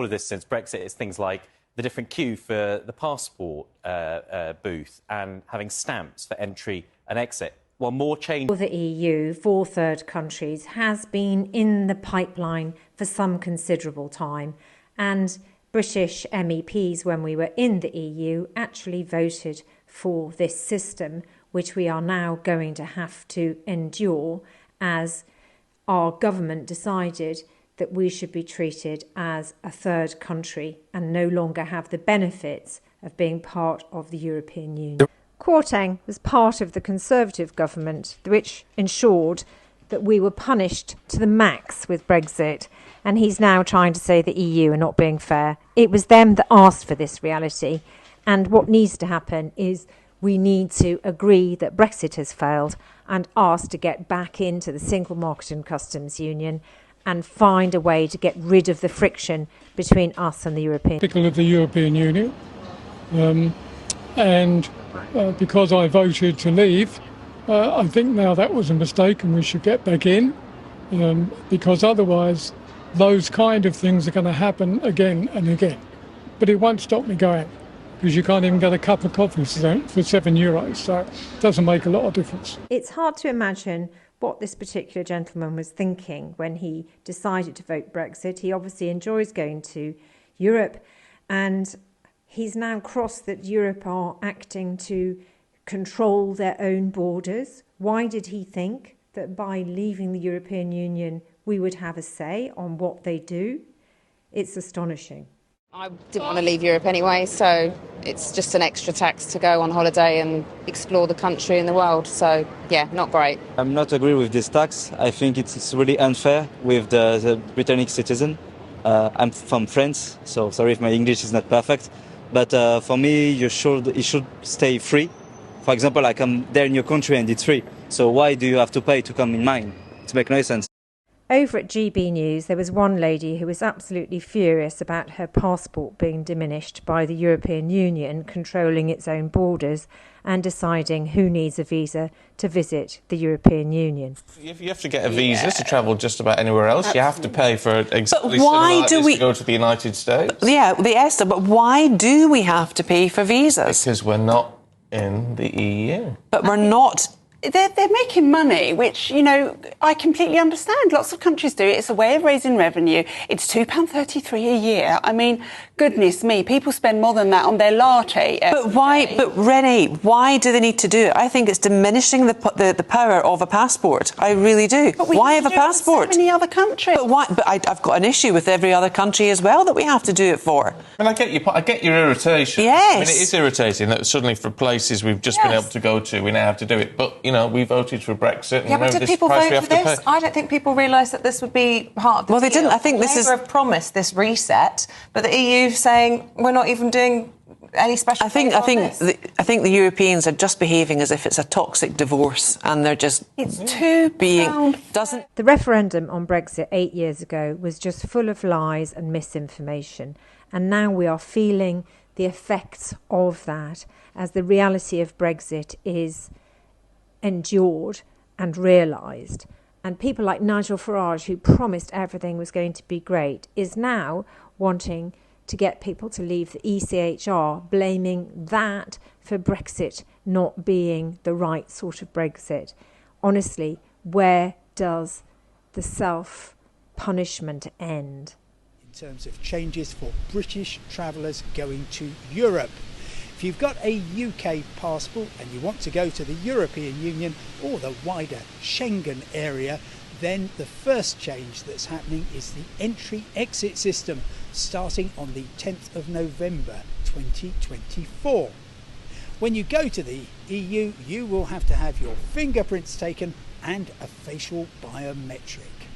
All of this since Brexit is things like the different queue for the passport booth and having stamps for entry and exit. While more change for the EU for third countries has been in the pipeline for some considerable time, and British MEPs, when we were in the EU, actually voted for this system, which we are now going to have to endure as our government decided that we should be treated as a third country and no longer have the benefits of being part of the European Union. Kwarteng was part of the Conservative government, which ensured that we were punished to the max with Brexit, and he's now trying to say the EU are not being fair. It was them that asked for this reality, and what needs to happen is we need to agree that Brexit has failed and ask to get back into the Single Market and Customs Union and find a way to get rid of the friction between us and the European Typical of the European Union, and because I voted to leave, I think now that was a mistake and we should get back in, because otherwise those kind of things are going to happen again and again. But it won't stop me going, because you can't even get a cup of coffee for €7, so it doesn't make a lot of difference. It's hard to imagine what this particular gentleman was thinking when he decided to vote Brexit. He obviously enjoys going to Europe, and he's now crossed that Europe are acting to control their own borders. Why did he think that by leaving the European Union we would have a say on what they do? It's astonishing. I didn't want to leave Europe anyway, so it's just an extra tax to go on holiday and explore the country and the world. So, yeah, not great. I'm not agree with this tax. I think it's really unfair with the Britannic citizen. I'm from France, so sorry if my English is not perfect. But for me, it should stay free. For example, I come there in your country and it's free. So why do you have to pay to come in mine? It makes no sense. Over at GB News, there was one lady who was absolutely furious about her passport being diminished by the European Union controlling its own borders and deciding who needs a visa to visit the European Union. If you have to get a visa to travel just about anywhere else, you have to pay for exactly but why do we to go to the United States. Yeah, the Esther, but why do we have to pay for visas? Because we're not in the EU. But we're not. They're making money, which, you know, I completely understand. Lots of countries do it. It's a way of raising revenue. It's £2.33 a year. I mean, goodness me, people spend more than that on their latte. But why? But Renee, why do they need to do it? I think it's diminishing the power of a passport. I really do. But why have a passport? So many other countries. But why? But I've got an issue with every other country as well that we have to do it for. I mean, I get your irritation. Yes. I mean, it is irritating that suddenly for places we've just been able to go to, we now have to do it. But, you know, we voted for Brexit. Yeah, but did people vote for this? I don't think people realised that this would be part of the Well, they deal. didn't. I think this is... Labour have promised this reset, but the EU saying we're not even doing any special things on this. I think the Europeans are just behaving as if it's a toxic divorce, and they're just The referendum on Brexit 8 years ago was just full of lies and misinformation, and now we are feeling the effects of that as the reality of Brexit is endured and realised. And people like Nigel Farage, who promised everything was going to be great, is now wanting to get people to leave the ECHR, blaming that for Brexit not being the right sort of Brexit. Honestly, where does the self-punishment end? In terms of changes for British travellers going to Europe. If you've got a UK passport and you want to go to the European Union or the wider Schengen area, then the first change that's happening is the entry-exit system starting on the 10th of November 2024. When you go to the EU, you will have to have your fingerprints taken and a facial biometric.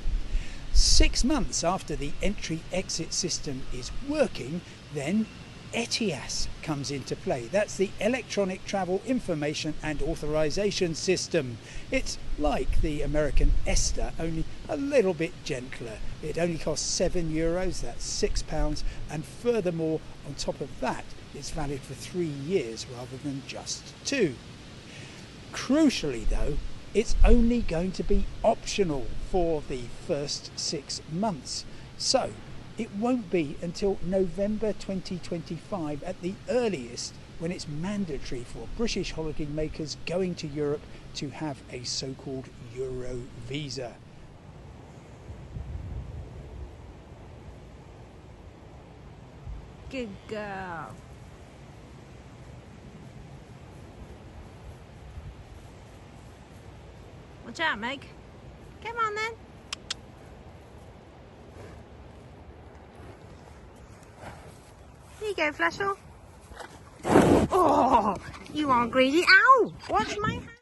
6 months after the entry-exit system is working, then Etias comes into play. That's the Electronic Travel Information and Authorisation System. It's like the American ESTA, only a little bit gentler. It only costs €7, that's £6, and furthermore, on top of that, it's valid for 3 years rather than just 2. Crucially though, it's only going to be optional for the first 6 months. So, It won't be until November 2025 at the earliest when it's mandatory for British holiday makers going to Europe to have a so-called Euro visa. Good girl. Watch out, Meg. Come on then. Here you go, Flashel. Oh, you are greedy. Ow! Watch my hand.